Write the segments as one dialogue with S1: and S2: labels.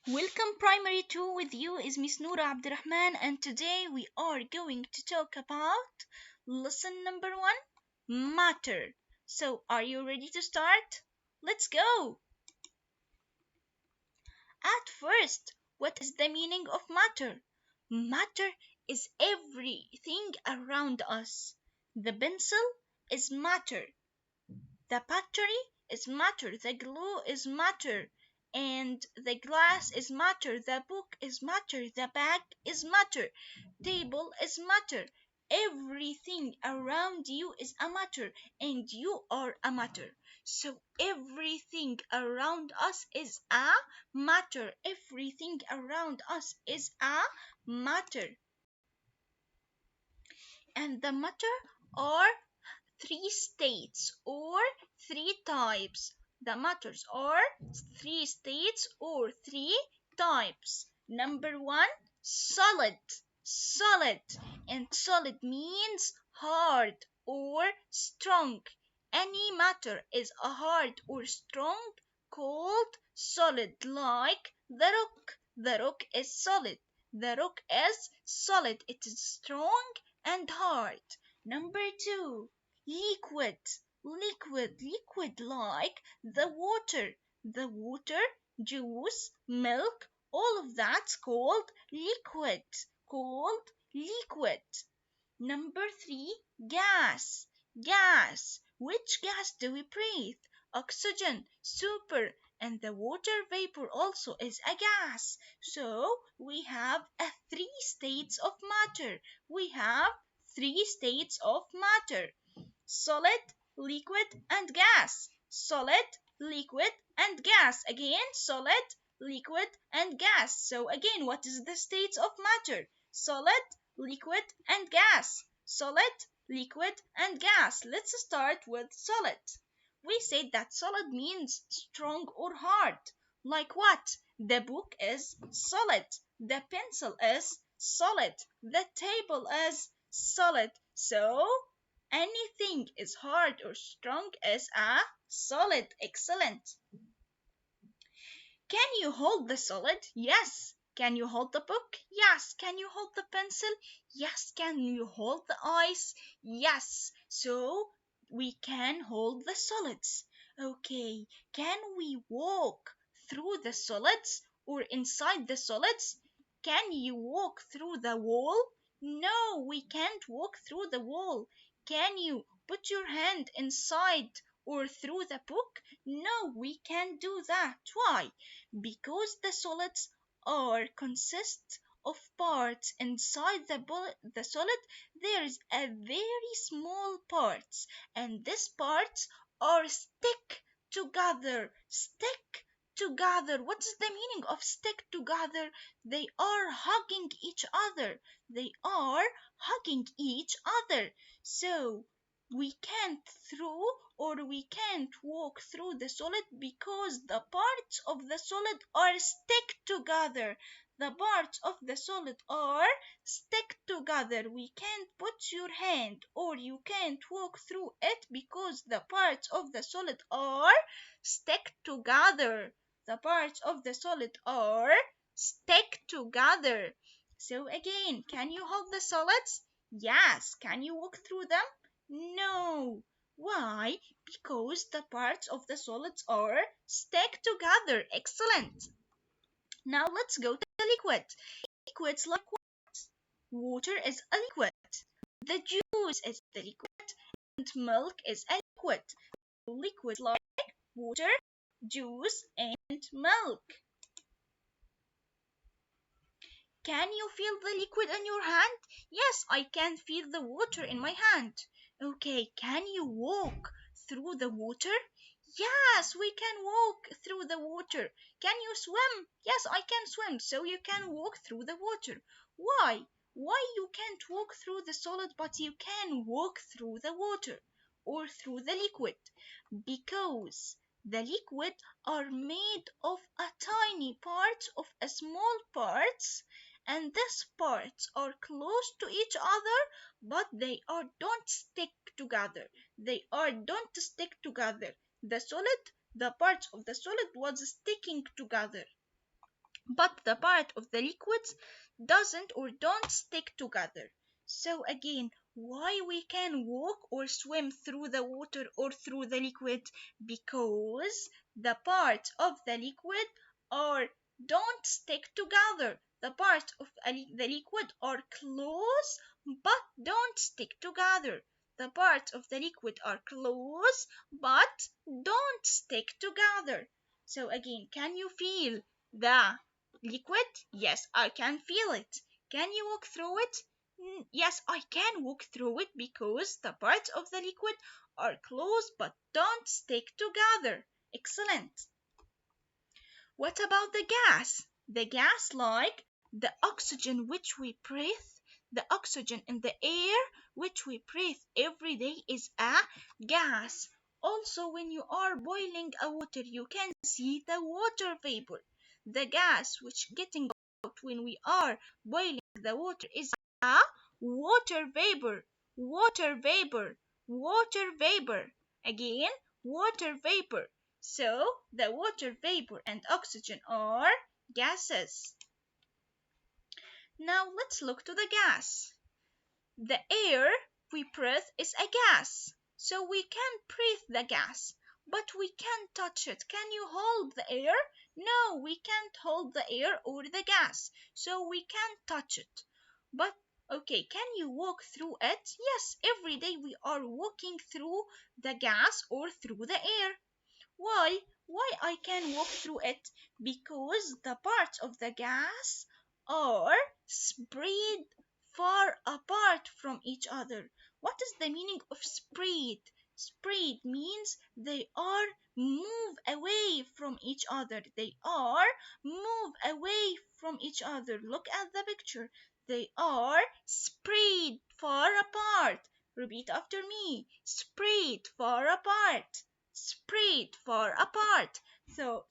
S1: Welcome Primary 2 with you is Miss Noura Abdurrahman and today we are going to talk about lesson number 1 matter. So are you ready to start? Let's go! At first, what is the meaning of matter? Matter is everything around us. The pencil is matter. The battery is matter, the glue is matter, and the glass is matter, the book is matter, the bag is matter, table is matter. Everything around you is a matter, and you are a matter. So everything around us is a matter. Everything around us is a matter. And the matter are three states or three types. The matters are three states or three types. Number 1, solid. Solid. And solid means hard or strong. Any matter is a hard or strong called solid, like the rock. The rock is solid. The rock is solid. It is strong and hard. Number 2, liquid. Liquid like the water, juice, milk, all of that's called liquid. Number 3, gas. Gas. Which gas do we breathe? Oxygen. Super. And the water vapor also is a gas. So we have three states of matter. We have three states of matter: solid, liquid, and gas. Solid, liquid, and gas. Again, solid, liquid, and gas. So again, what is the states of matter? Solid, liquid, and gas. Solid, liquid, and gas. Let's start with solid. We said that solid means strong or hard. Like what? The book is solid. The pencil is solid. The table is solid. So anything is hard or strong is a solid. Excellent. Can you hold the solid? Yes. Can you hold the book? Yes. Can you hold the pencil? Yes. Can you hold the ice? Yes. So we can hold the solids. Okay. Can we walk through the solids or inside the solids? Can you walk through the wall? No, we can't walk through the wall. Can you put your hand inside or through the book? No, we can't do that. Why? Because the solids are consist of parts inside the solid. There is a very small parts, and these parts are stick together. What is the meaning of stick together? They are hugging each other. They are hugging each other. So we can't through or we can't walk through the solid because the parts of the solid are stick together. The parts of the solid are stick together. We can't put your hand or you can't walk through it because the parts of the solid are stick together. The parts of the solid are stick together. So again, can you hold the solids? Yes. Can you walk through them? No. Why? Because the parts of the solids are stuck together. Excellent. Now let's go to the liquid. Liquids like what? Water is a liquid. The juice is the liquid. And milk is a liquid. Liquid like water, juice, and milk. Can you feel the liquid in your hand? Yes, I can feel the water in my hand. Okay, can you walk through the water? Yes, we can walk through the water. Can you swim? Yes, I can swim, so you can walk through the water. Why? Why you can't walk through the solid but you can walk through the water or through the liquid? Because the liquid are made of a tiny parts of a small parts, and these parts are close to each other but they are don't stick together. They are don't stick together. The solid, the parts of the solid was sticking together. but the part of the liquids doesn't or don't stick together. So again, why we can walk or swim through the water or through the liquid? Because the parts of the liquid are don't stick together. The parts of the liquid are close but don't stick together. The parts of the liquid are close but don't stick together. So again, can you feel the liquid? Yes, I can feel it. Can you walk through it? Yes, I can walk through it because the parts of the liquid are close but don't stick together. Excellent. What about the gas? The gas, like the oxygen which we breathe, the oxygen in the air which we breathe every day is a gas. Also, when you are boiling a water, you can see the water vapor. The gas which getting out when we are boiling the water is a water vapor, water vapor, water vapor. Again, water vapor. So the water vapor and oxygen are gases. Now let's look to the gas. The air we breathe is a gas. So we can breathe the gas, but we can't touch it. Can you hold the air? No, we can't hold the air or the gas. So we can't touch it. But okay, can you walk through it? Yes, every day we are walking through the gas or through the air. Why? Why I can walk through it? Because the parts of the gas are spread far apart from each other. What is the meaning of spread? Spread means they are move away from each other. They are move away from each other. Look at the picture. They are spread far apart. Repeat after me. Spread far apart. Spread far apart. So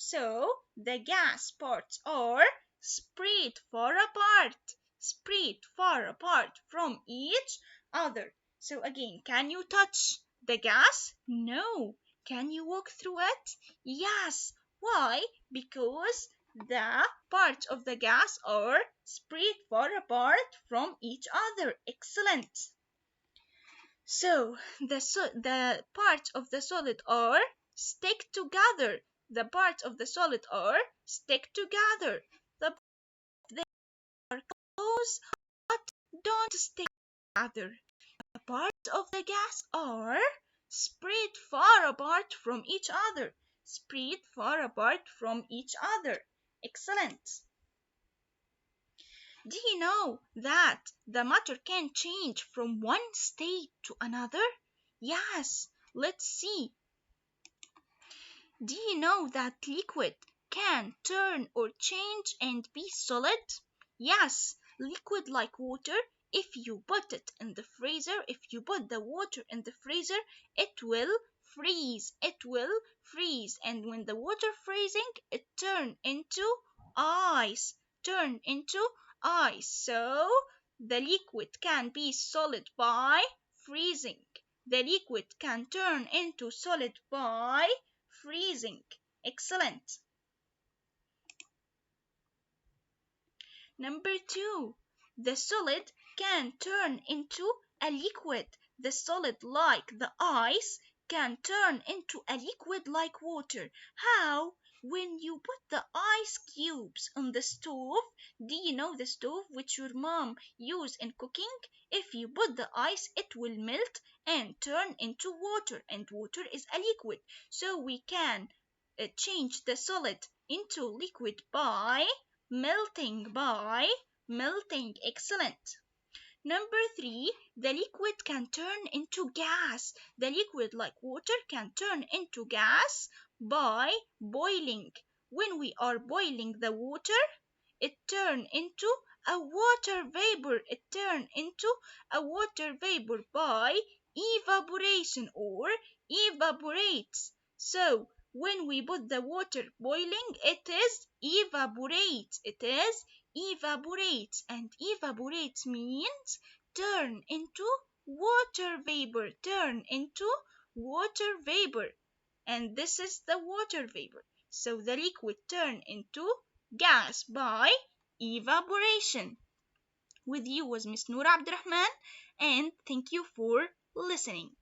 S1: the gas parts are spread far apart, spread far apart from each other. So again, can you touch the gas? No. Can you walk through it? Yes. Why? Because the parts of the gas are spread far apart from each other. Excellent. So the parts of the solid are stick together. The parts of the solid are stick together. The they are close but don't stick together. The parts of the gas are spread far apart from each other. Spread far apart from each other. Excellent. Do you know that the matter can change from one state to another? Yes, let's see. Do you know that liquid can turn or change and be solid? Yes, liquid like water. If you put it in the freezer, if you put the water in the freezer, it will freeze. It will freeze. And when the water freezing, it turn into ice. Turn into ice. So the liquid can be solid by freezing. The liquid can turn into solid by freezing. Excellent. Number two, the solid can turn into a liquid. The solid, like the ice, can turn into a liquid like water. How? When you put the ice cubes on the stove, do you know the stove which your mom use in cooking? If you put the ice, it will melt and turn into water, and water is a liquid. So we can change the solid into liquid by melting. Excellent. Number three, the liquid can turn into gas. The liquid, like water, can turn into gas by boiling. When we are boiling the water, it turn into a water vapor. It turn into a water vapor by evaporation or evaporates. So when we put the water boiling, it is evaporates. It is evaporates, and evaporates means turn into water vapor. Turn into water vapor. And this is the water vapor. So the liquid turn into gas by evaporation. With you was Miss Noor Abdurrahman, and thank you for listening.